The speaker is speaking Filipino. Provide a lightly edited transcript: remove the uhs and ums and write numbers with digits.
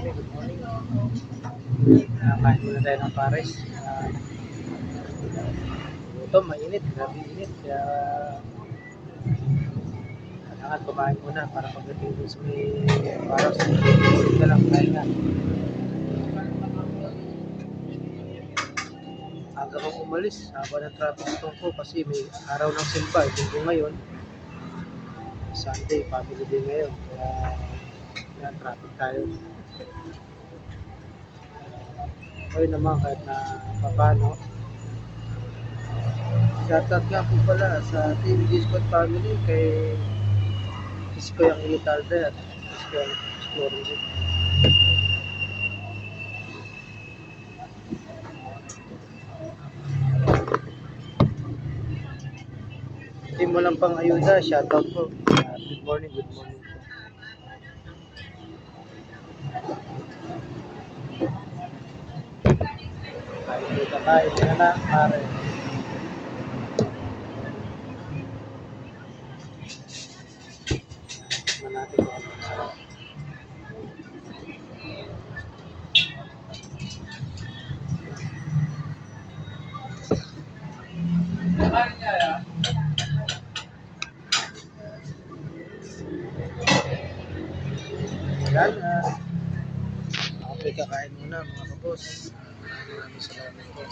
good morning. Kain muna tayo ng pares. Gutom, mainit, grabe init. Kaya kailangan kumain muna para pagdating dun sa may pares. Hindi ka lang kain nga. Aga kong umalis, haba ng traffic stop ko kasi may araw ng simba. Ito ngayon, Sunday, family day ngayon. Kaya traffic tayo. Okay naman kahit na papano. Shoutout nga po pala sa Team Discord family kay Isko yung Ilitalde at Isko yung Exploring. Team mo lang pang ayuda, shoutout po. Good morning, good morning po. Kain na pare. Natin kung ano masarap. Yan, ako po'y kakain muna mga kabos. Maraming salamat po.